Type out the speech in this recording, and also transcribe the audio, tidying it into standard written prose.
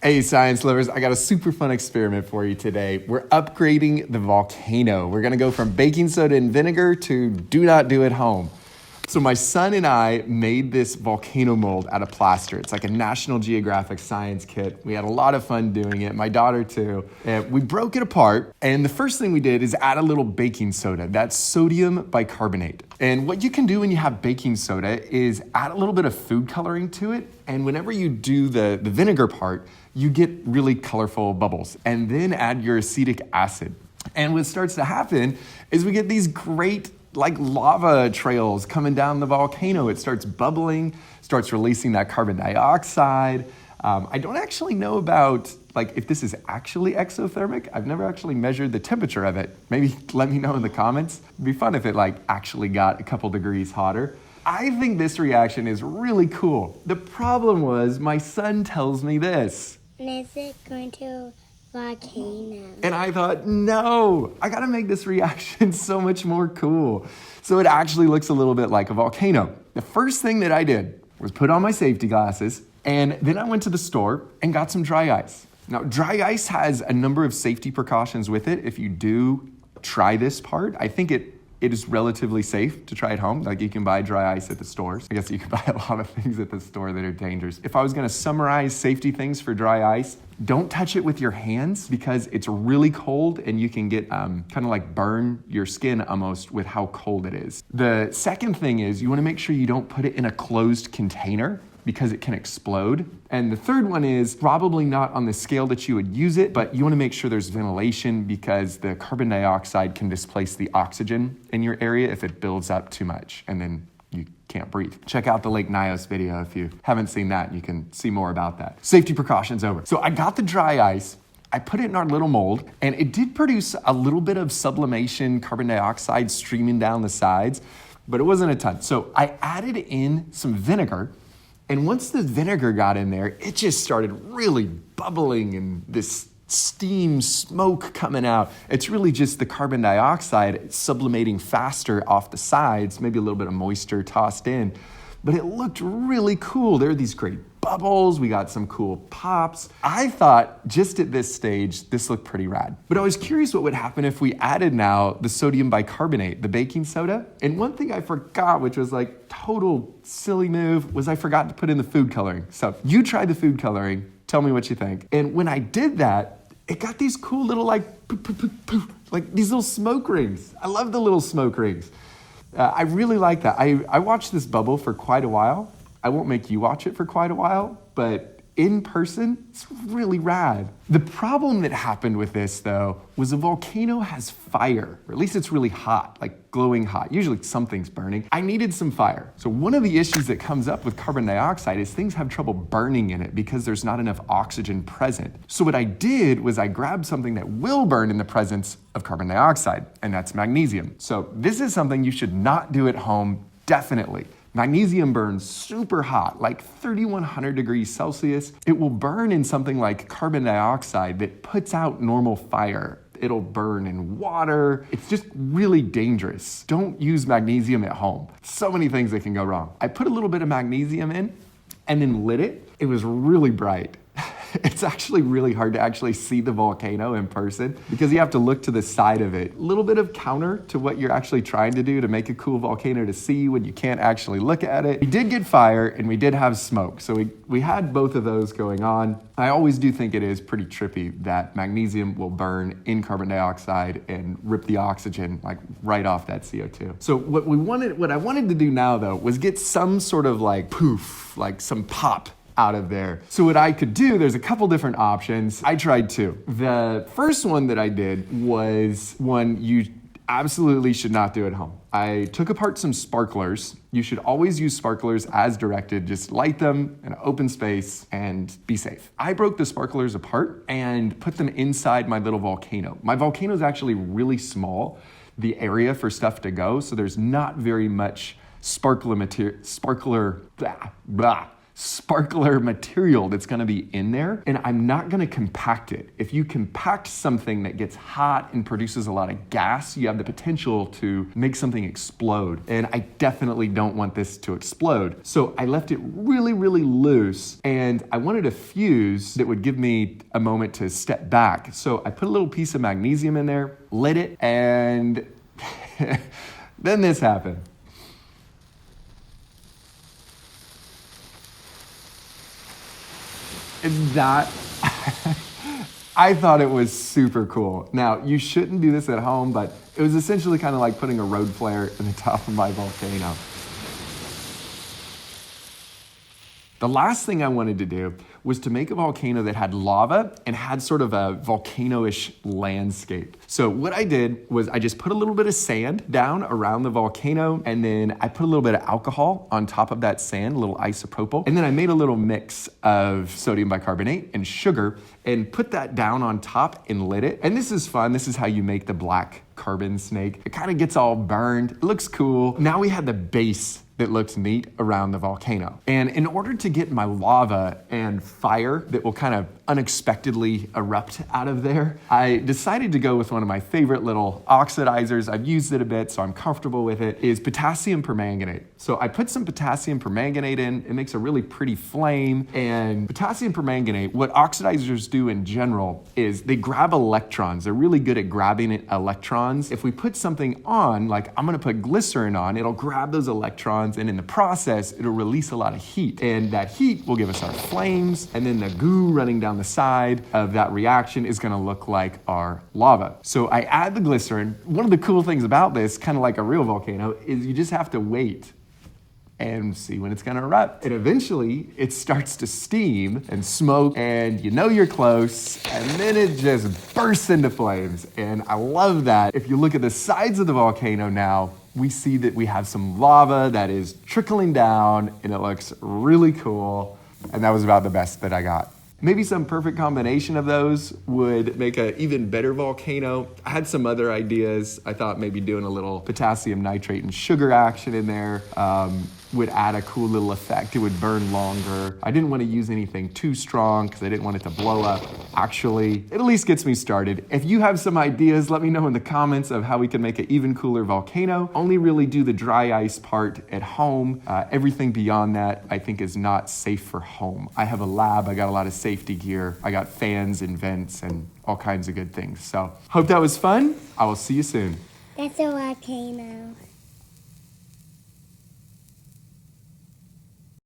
Hey science lovers, I got a super fun experiment for you today. We're upgrading the volcano. We're gonna go from baking soda and vinegar to do not do at home. So my son and I made this volcano mold out of plaster. It's like a National Geographic science kit. We had a lot of fun doing it, my daughter too. And we broke it apart, and the first thing we did is add a little baking soda. That's sodium bicarbonate. And what you can do when you have baking soda is add a little bit of food coloring to it, and whenever you do the vinegar part, you get really colorful bubbles, and then add your acetic acid. And what starts to happen is we get these great like lava trails coming down the volcano. It starts bubbling, starts releasing that carbon dioxide. I don't actually know about like if this is actually exothermic. I've never actually measured the temperature of it. Maybe let me know in the comments. It'd be fun if it like actually got a couple degrees hotter. I think this reaction is really cool. The problem was my son tells me this. Is it going to volcano? And I thought, no, I gotta make this reaction so much more cool. So it actually looks a little bit like a volcano. The first thing that I did was put on my safety glasses, and then I went to the store and got some dry ice. Now, dry ice has a number of safety precautions with it. If you do try this part, I think it is relatively safe to try at home. Like you can buy dry ice at the stores. I guess you can buy a lot of things at the store that are dangerous. If I was gonna summarize safety things for dry ice, don't touch it with your hands because it's really cold and you can get kind of like burn your skin almost with how cold it is. The second thing is you wanna make sure you don't put it in a closed container because it can explode. And the third one is probably not on the scale that you would use it, but you wanna make sure there's ventilation because the carbon dioxide can displace the oxygen in your area if it builds up too much, and then you can't breathe. Check out the Lake Nyos video if you haven't seen that, and you can see more about that. Safety precautions over. So I got the dry ice, I put it in our little mold, and it did produce a little bit of sublimation, carbon dioxide streaming down the sides, but it wasn't a ton. So I added in some vinegar, and once the vinegar got in there, it just started really bubbling and this steam, smoke coming out. It's really just the carbon dioxide sublimating faster off the sides, maybe a little bit of moisture tossed in, but it looked really cool. There are these great bubbles. We got some cool pops. I thought just at this stage, this looked pretty rad. But I was curious what would happen if we added now the sodium bicarbonate, the baking soda. And one thing I forgot, which was like total silly move, was I forgot to put in the food coloring. So you try the food coloring, tell me what you think. And when I did that, it got these cool little like, poof, poof, poof, poof, like these little smoke rings. I love the little smoke rings. I really like that. I watched this bubble for quite a while. I won't make you watch it for quite a while, but in person, it's really rad. The problem that happened with this though, was a volcano has fire, or at least it's really hot, like glowing hot. Usually something's burning. I needed some fire. So one of the issues that comes up with carbon dioxide is things have trouble burning in it because there's not enough oxygen present. So what I did was I grabbed something that will burn in the presence of carbon dioxide, and that's magnesium. So this is something you should not do at home, definitely. Magnesium burns super hot, like 3,100 degrees Celsius. It will burn in something like carbon dioxide that puts out normal fire. It'll burn in water. It's just really dangerous. Don't use magnesium at home. So many things that can go wrong. I put a little bit of magnesium in and then lit it. It was really bright. It's actually really hard to actually see the volcano in person because you have to look to the side of it. A little bit of counter to what you're actually trying to do to make a cool volcano to see when you can't actually look at it. We did get fire and we did have smoke. So we had both of those going on. I always do think it is pretty trippy that magnesium will burn in carbon dioxide and rip the oxygen like right off that CO2. So what I wanted to do now though was get some sort of like poof, like some pop out of there. So what I could do, there's a couple different options. I tried two. The first one that I did was one you absolutely should not do at home. I took apart some sparklers. You should always use sparklers as directed. Just light them in an open space and be safe. I broke the sparklers apart and put them inside my little volcano. My volcano is actually really small, the area for stuff to go, so there's not very much sparkler sparkler material that's gonna be in there, and I'm not gonna compact it. If you compact something that gets hot and produces a lot of gas, you have the potential to make something explode. And I definitely don't want this to explode. So I left it really, really loose, and I wanted a fuse that would give me a moment to step back. So I put a little piece of magnesium in there, lit it, and then this happened. And that, I thought it was super cool. Now, you shouldn't do this at home, but it was essentially kind of like putting a road flare in the top of my volcano. The last thing I wanted to do was to make a volcano that had lava and had sort of a volcano-ish landscape. So what I did was I just put a little bit of sand down around the volcano, and then I put a little bit of alcohol on top of that sand, a little isopropyl, and then I made a little mix of sodium bicarbonate and sugar and put that down on top and lit it. And this is fun. This is how you make the black carbon snake. It kind of gets all burned. It looks cool. Now we had the base that looks neat around the volcano. And in order to get my lava and fire that will kind of unexpectedly erupt out of there, I decided to go with one of my favorite little oxidizers. I've used it a bit, so I'm comfortable with it, is potassium permanganate. So I put some potassium permanganate in. It makes a really pretty flame. And potassium permanganate, what oxidizers do in general is they grab electrons. They're really good at grabbing electrons. If we put something on, like I'm gonna put glycerin on, it'll grab those electrons, and in the process, it'll release a lot of heat. And that heat will give us our flames, and then the goo running down the side of that reaction is gonna look like our lava. So I add the glycerin. One of the cool things about this, kind of like a real volcano, is you just have to wait and see when it's gonna erupt. And eventually it starts to steam and smoke, and you know you're close, and then it just bursts into flames. And I love that. If you look at the sides of the volcano now, we see that we have some lava that is trickling down, and it looks really cool. And that was about the best that I got. Maybe some perfect combination of those would make an even better volcano. I had some other ideas. I thought maybe doing a little potassium nitrate and sugar action in there would add a cool little effect. It would burn longer. I didn't want to use anything too strong because I didn't want it to blow up. Actually, it at least gets me started. If you have some ideas, let me know in the comments of how we can make an even cooler volcano. Only really do the dry ice part at home. Everything beyond that, I think, is not safe for home. I have a lab. I got a lot of safety gear. I got fans and vents and all kinds of good things. So hope that was fun. I will see you soon. That's a volcano.